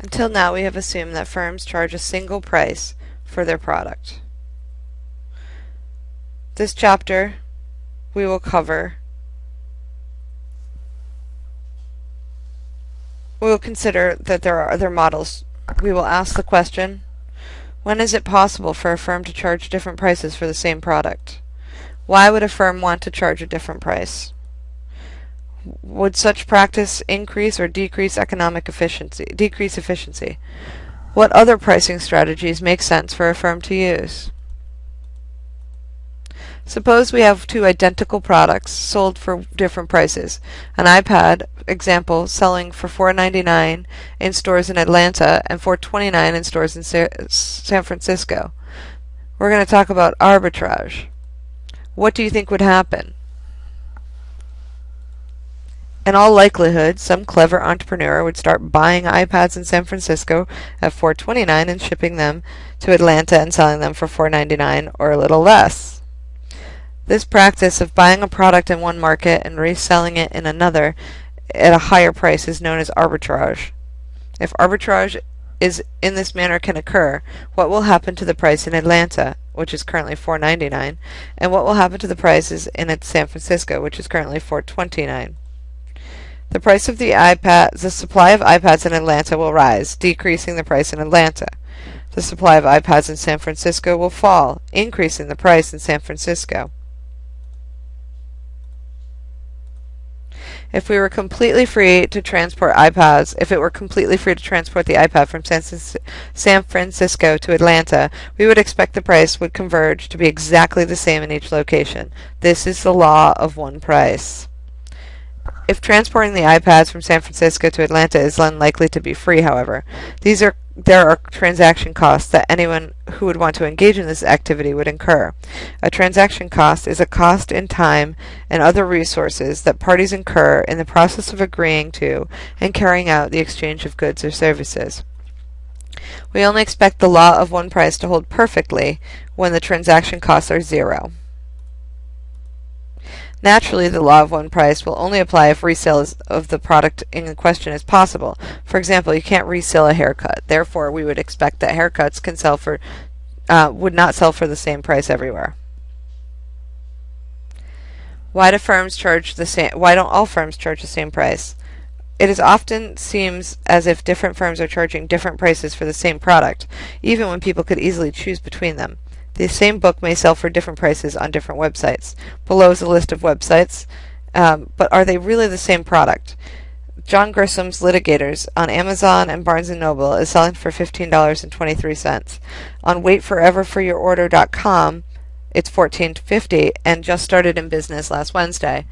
Until now, we have assumed that firms charge a single price for their product. This chapter, we will consider that there are other models. We will ask the question, when is it possible for a firm to charge different prices for the same product? Why would a firm want to charge a different price? Would such practice increase or decrease efficiency? What other pricing strategies make sense for a firm to use? Suppose we have two identical products sold for different prices. An iPad, example, selling for $4.99 in stores in Atlanta and $4.29 in stores in San Francisco. We're going to talk about arbitrage. What do you think would happen? In all likelihood, some clever entrepreneur would start buying iPads in San Francisco at $4.29 and shipping them to Atlanta and selling them for $4.99 or a little less. This practice of buying a product in one market and reselling it in another at a higher price is known as arbitrage. If arbitrage in this manner can occur, what will happen to the price in Atlanta, which is currently $4.99, and what will happen to the prices in San Francisco, which is currently $4.29? The price of the supply of iPads in Atlanta will rise, decreasing the price in Atlanta. The supply of iPads in San Francisco will fall, increasing the price in San Francisco. If it were completely free to transport the iPad from San Francisco to Atlanta, we would expect the price would converge to be exactly the same in each location. This is the law of one price. If transporting the iPads from San Francisco to Atlanta is unlikely to be free, however, there are transaction costs that anyone who would want to engage in this activity would incur. A transaction cost is a cost in time and other resources that parties incur in the process of agreeing to and carrying out the exchange of goods or services. We only expect the law of one price to hold perfectly when the transaction costs are zero. Naturally, the law of one price will only apply if resale of the product in question is possible. For example, you can't resell a haircut. Therefore, we would expect that haircuts would not sell for the same price everywhere. Why don't all firms charge the same price? It often seems as if different firms are charging different prices for the same product, even when people could easily choose between them. The same book may sell for different prices on different websites. Below is a list of websites, but are they really the same product? John Grissom's Litigators on Amazon and Barnes & Noble is selling for $15.23. On waitforeverforyourorder.com, it's $14.50 and just started in business last Wednesday.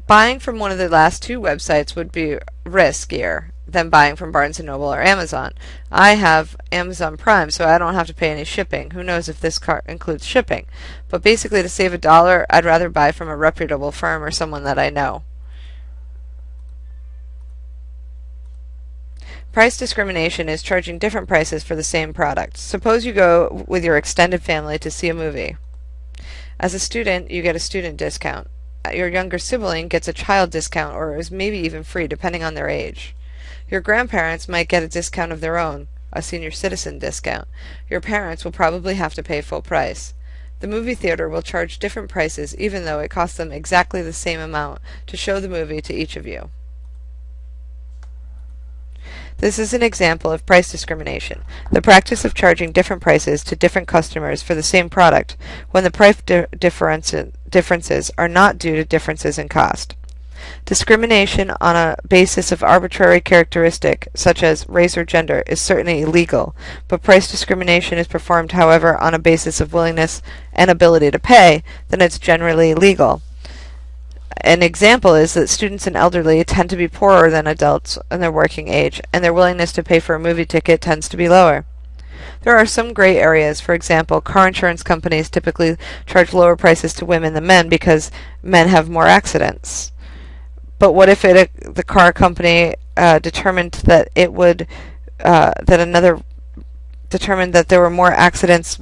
Buying from one of the last two websites would be riskier than buying from Barnes & Noble or Amazon. I have Amazon Prime, so I don't have to pay any shipping. Who knows if this cart includes shipping? But basically, to save $1, I'd rather buy from a reputable firm or someone that I know. Price discrimination is charging different prices for the same product. Suppose you go with your extended family to see a movie. As a student, you get a student discount. Your younger sibling gets a child discount or is maybe even free depending on their age. Your grandparents might get a discount of their own, a senior citizen discount. Your parents will probably have to pay full price. The movie theater will charge different prices even though it costs them exactly the same amount to show the movie to each of you. This is an example of price discrimination, the practice of charging different prices to different customers for the same product when the price differences are not due to differences in cost. Discrimination on a basis of arbitrary characteristic, such as race or gender, is certainly illegal, but price discrimination is performed, however, on a basis of willingness and ability to pay, then it's generally legal. An example is that students and elderly tend to be poorer than adults in their working age, and their willingness to pay for a movie ticket tends to be lower. There are some gray areas. For example, car insurance companies typically charge lower prices to women than men because men have more accidents. But what if the car company determined that determined that there were more accidents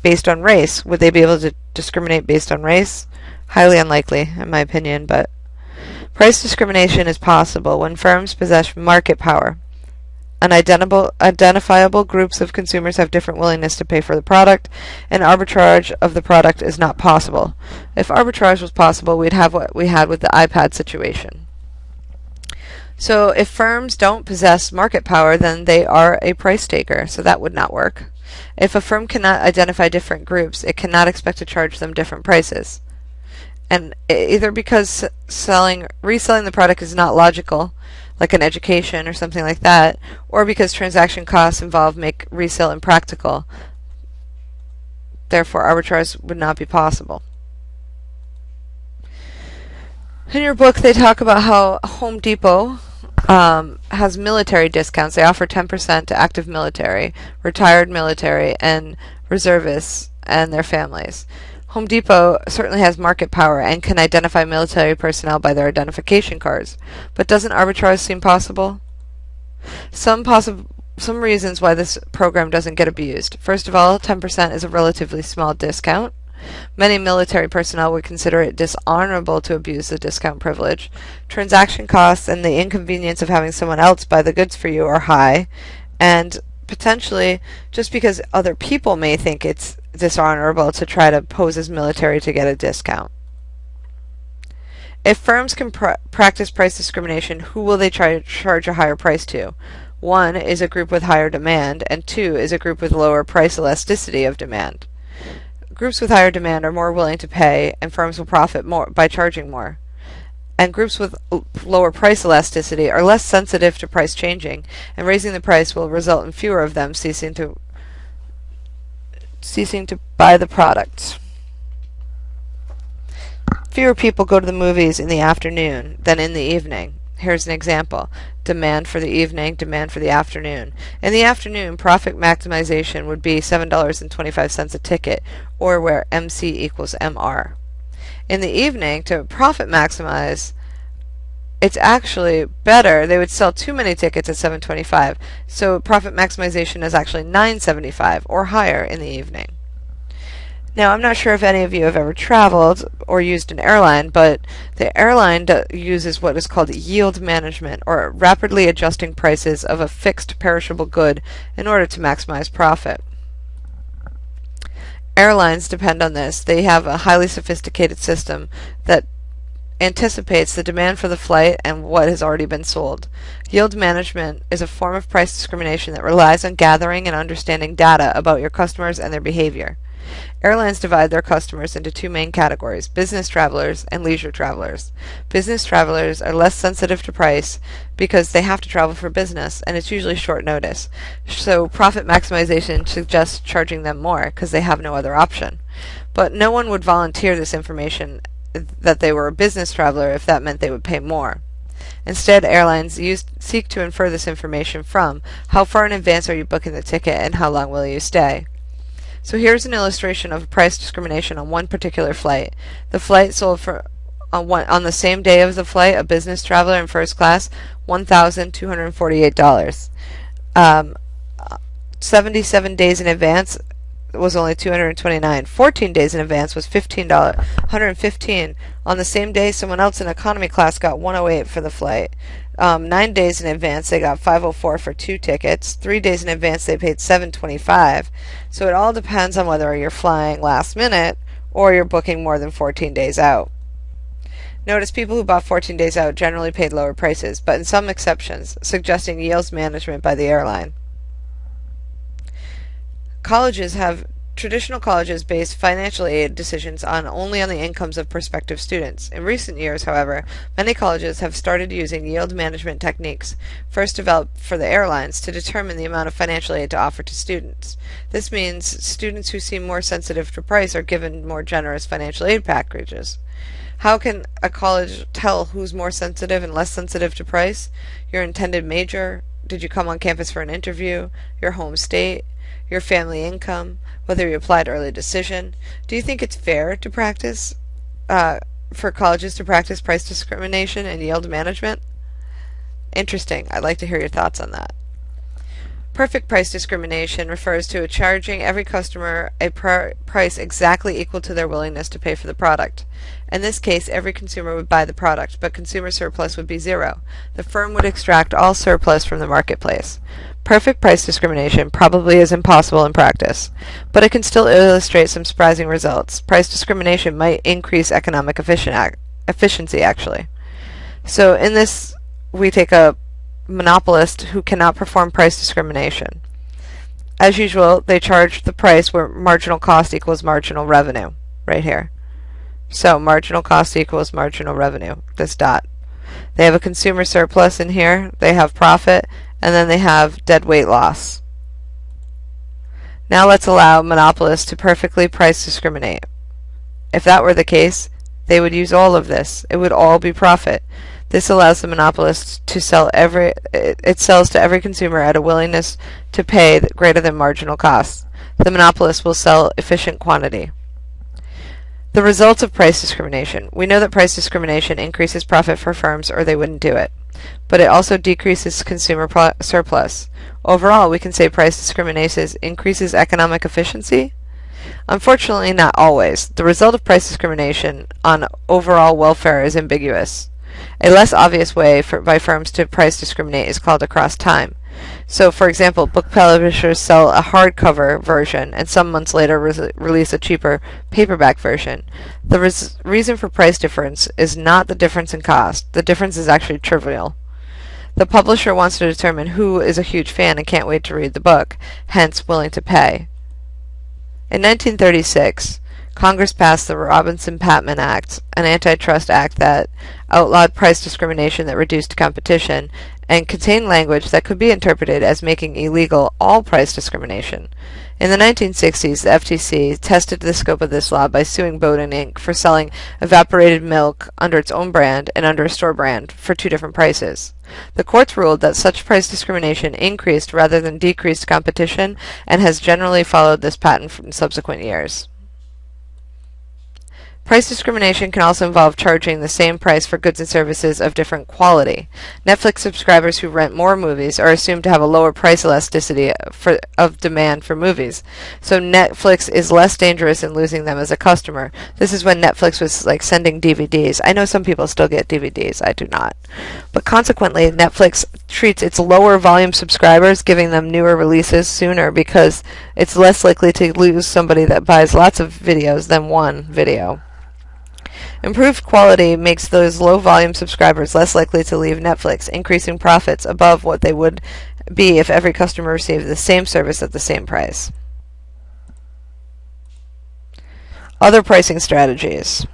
based on race? Would they be able to discriminate based on race? Highly unlikely, in my opinion, but price discrimination is possible when firms possess market power. Identifiable groups of consumers have different willingness to pay for the product, and arbitrage of the product is not possible. If arbitrage was possible, we'd have what we had with the iPad situation. So if firms don't possess market power, then they are a price taker, so that would not work. If a firm cannot identify different groups, it cannot expect to charge them different prices. And either because reselling the product is not logical, like an education or something like that, or because transaction costs involved make resale impractical. Therefore, arbitrage would not be possible. In your book, they talk about how Home Depot has military discounts. They offer 10% to active military, retired military, and reservists and their families. Home Depot certainly has market power and can identify military personnel by their identification cards. But doesn't arbitrage seem possible? Some reasons why this program doesn't get abused. First of all, 10% is a relatively small discount. Many military personnel would consider it dishonorable to abuse the discount privilege. Transaction costs and the inconvenience of having someone else buy the goods for you are high, and potentially just because other people may think it's dishonorable to try to pose as military to get a discount. If firms can practice price discrimination, who will they try to charge a higher price to? One is a group with higher demand, and two is a group with lower price elasticity of demand. Groups with higher demand are more willing to pay, and firms will profit more by charging more. And groups with lower price elasticity are less sensitive to price changing, and raising the price will result in fewer of them ceasing to buy the product. Fewer people go to the movies in the afternoon than in the evening. Here's an example. Demand for the evening, demand for the afternoon. In the afternoon, profit maximization would be $7.25 a ticket, or where MC equals MR. In the evening, to profit maximize, it's actually better. They would sell too many tickets at $7.25, so profit maximization is actually $9.75 or higher in the evening. Now, I'm not sure if any of you have ever traveled or used an airline, but the airline uses what is called yield management, or rapidly adjusting prices of a fixed perishable good in order to maximize profit. Airlines depend on this. They have a highly sophisticated system that anticipates the demand for the flight and what has already been sold. Yield management is a form of price discrimination that relies on gathering and understanding data about your customers and their behavior. Airlines divide their customers into two main categories: business travelers and leisure travelers. Business travelers are less sensitive to price because they have to travel for business, and it's usually short notice. So profit maximization suggests charging them more because they have no other option. But no one would volunteer this information that they were a business traveler if that meant they would pay more. Instead, airlines seek to infer this information from how far in advance are you booking the ticket and how long will you stay. So here's an illustration of price discrimination on one particular flight. The flight sold for on the same day of the flight, a business traveler in first class, $1,248. 77 days in advance was only $229. 14 days in advance was $115. On the same day, someone else in economy class got $108 for the flight. 9 days in advance, they got $504 for 2 tickets. 3 days in advance, they paid $725. So it all depends on whether you're flying last minute or you're booking more than 14 days out. Notice people who bought 14 days out generally paid lower prices, but in some exceptions, suggesting yield management by the airline. Traditional colleges base financial aid decisions only on the incomes of prospective students. In recent years, however, many colleges have started using yield management techniques, first developed for the airlines, to determine the amount of financial aid to offer to students. This means students who seem more sensitive to price are given more generous financial aid packages. How can a college tell who's more sensitive and less sensitive to price? Your intended major? Did you come on campus for an interview? Your home state? Your family income? Whether you applied early decision? Do you think it's fair to practice, for colleges to practice price discrimination and yield management? Interesting. I'd like to hear your thoughts on that. Perfect price discrimination refers to charging every customer a price exactly equal to their willingness to pay for the product. In this case, every consumer would buy the product, but consumer surplus would be zero. The firm would extract all surplus from the marketplace. Perfect price discrimination probably is impossible in practice, but it can still illustrate some surprising results. Price discrimination might increase economic efficiency, actually. So in this, we take a monopolist who cannot perform price discrimination. As usual, they charge the price where marginal cost equals marginal revenue, right here. So marginal cost equals marginal revenue, this dot. They have a consumer surplus in here, they have profit, and then they have dead weight loss. Now let's allow monopolists to perfectly price discriminate. If that were the case, they would use all of this. It would all be profit. This allows the monopolist to sell it sells to every consumer at a willingness to pay greater than marginal costs. The monopolist will sell efficient quantity. The results of price discrimination. We know that price discrimination increases profit for firms or they wouldn't do it. But it also decreases consumer surplus. Overall, we can say price discrimination increases economic efficiency. Unfortunately, not always. The result of price discrimination on overall welfare is ambiguous. A less obvious way by firms to price discriminate is called across time. So, for example, book publishers sell a hardcover version and some months later release a cheaper paperback version. The reason for price difference is not the difference in cost. The difference is actually trivial. The publisher wants to determine who is a huge fan and can't wait to read the book, hence willing to pay. In 1936, Congress passed the Robinson-Patman Act, an antitrust act that outlawed price discrimination that reduced competition and contained language that could be interpreted as making illegal all price discrimination. In the 1960s, the FTC tested the scope of this law by suing Bowdoin Inc. for selling evaporated milk under its own brand and under a store brand for two different prices. The courts ruled that such price discrimination increased rather than decreased competition and has generally followed this pattern in subsequent years. Price discrimination can also involve charging the same price for goods and services of different quality. Netflix subscribers who rent more movies are assumed to have a lower price elasticity of demand for movies. So Netflix is less dangerous in losing them as a customer. This is when Netflix was like sending DVDs. I know some people still get DVDs. I do not. But consequently, Netflix treats its lower volume subscribers, giving them newer releases sooner because it's less likely to lose somebody that buys lots of videos than one video. Improved quality makes those low-volume subscribers less likely to leave Netflix, increasing profits above what they would be if every customer received the same service at the same price. Other pricing strategies.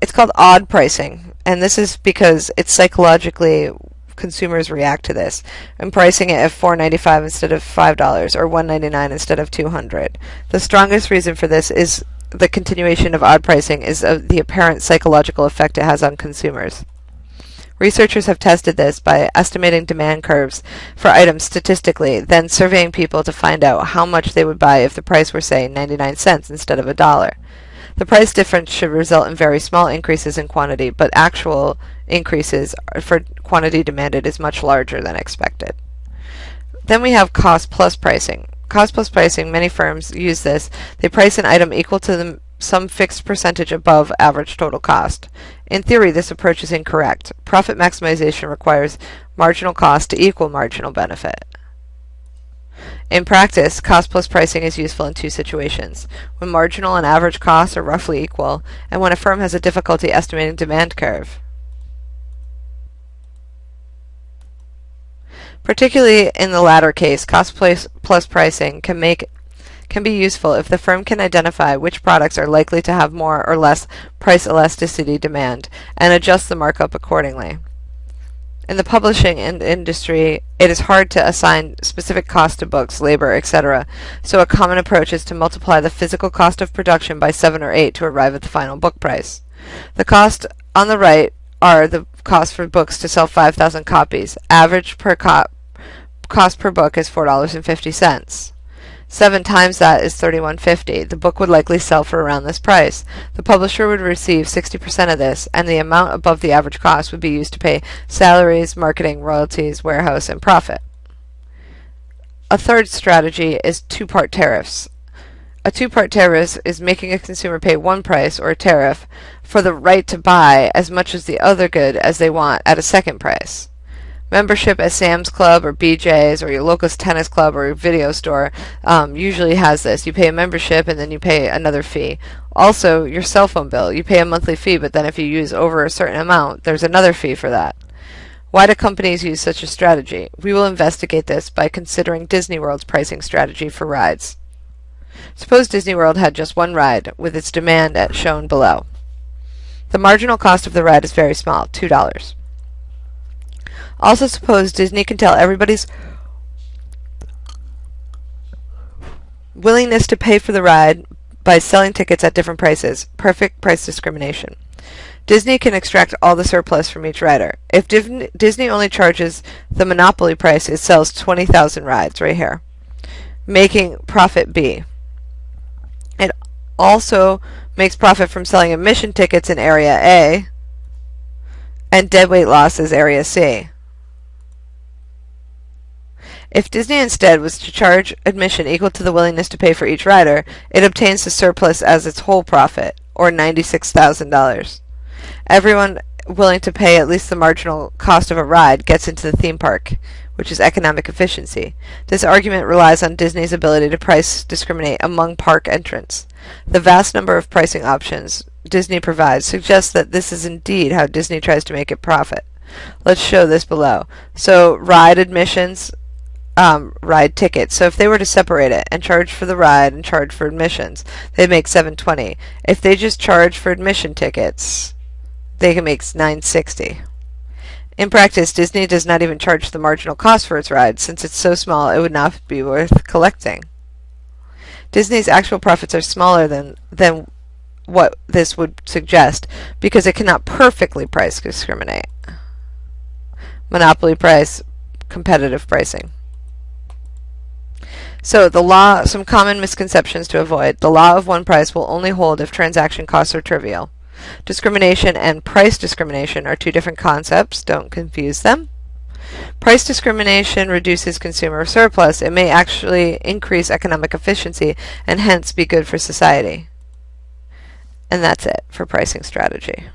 It's called odd pricing, and this is because it's psychologically consumers react to this, and pricing it at $4.95 instead of $5 or $1.99 instead of $200. The strongest reason for this is the continuation of odd pricing is the apparent psychological effect it has on consumers. Researchers have tested this by estimating demand curves for items statistically, then surveying people to find out how much they would buy if the price were, say, 99 cents instead of $1. The price difference should result in very small increases in quantity, but actual increases for quantity demanded is much larger than expected. Then we have cost-plus pricing. Cost-plus pricing, many firms use this. They price an item equal to some fixed percentage above average total cost. In theory, this approach is incorrect. Profit maximization requires marginal cost to equal marginal benefit. In practice, cost-plus pricing is useful in two situations: when marginal and average costs are roughly equal, and when a firm has a difficulty estimating demand curve. Particularly in the latter case, cost-plus pricing can be useful if the firm can identify which products are likely to have more or less price elasticity demand and adjust the markup accordingly. In the publishing industry, it is hard to assign specific costs to books, labor, etc., so a common approach is to multiply the physical cost of production by 7 or 8 to arrive at the final book price. The cost on the right are the cost for books to sell 5,000 copies. Average cost per book is $4.50. 7 times that is $31.50. The book would likely sell for around this price. The publisher would receive 60% of this, and the amount above the average cost would be used to pay salaries, marketing, royalties, warehouse, and profit. A third strategy is two-part tariffs. A two-part tariff is making a consumer pay one price, or a tariff, for the right to buy as much as the other good as they want at a second price. Membership at Sam's Club or BJ's or your local tennis club or your video store usually has this. You pay a membership and then you pay another fee. Also, your cell phone bill. You pay a monthly fee, but then if you use over a certain amount, there's another fee for that. Why do companies use such a strategy? We will investigate this by considering Disney World's pricing strategy for rides. Suppose Disney World had just one ride, with its demand as shown below. The marginal cost of the ride is very small, $2. Also suppose Disney can tell everybody's willingness to pay for the ride by selling tickets at different prices. Perfect price discrimination. Disney can extract all the surplus from each rider. If Disney only charges the monopoly price, it sells 20,000 rides right here, making profit B. It also makes profit from selling admission tickets in Area A and deadweight losses Area C. If Disney instead was to charge admission equal to the willingness to pay for each rider, it obtains the surplus as its whole profit, or $96,000. Everyone willing to pay at least the marginal cost of a ride gets into the theme park, which is economic efficiency. This argument relies on Disney's ability to price discriminate among park entrants. The vast number of pricing options Disney provides suggests that this is indeed how Disney tries to make it profit. Let's show this below. So ride admissions, ride tickets. So if they were to separate it and charge for the ride and charge for admissions, they'd make $7.20. If they just charge for admission tickets, they can make $9.60. In practice, Disney does not even charge the marginal cost for its ride. Since it's so small, it would not be worth collecting. Disney's actual profits are smaller than what this would suggest because it cannot perfectly price discriminate. Monopoly price, competitive pricing. So some common misconceptions to avoid. The law of one price will only hold if transaction costs are trivial. Discrimination and price discrimination are two different concepts. Don't confuse them. Price discrimination reduces consumer surplus. It may actually increase economic efficiency and hence be good for society. And that's it for pricing strategy.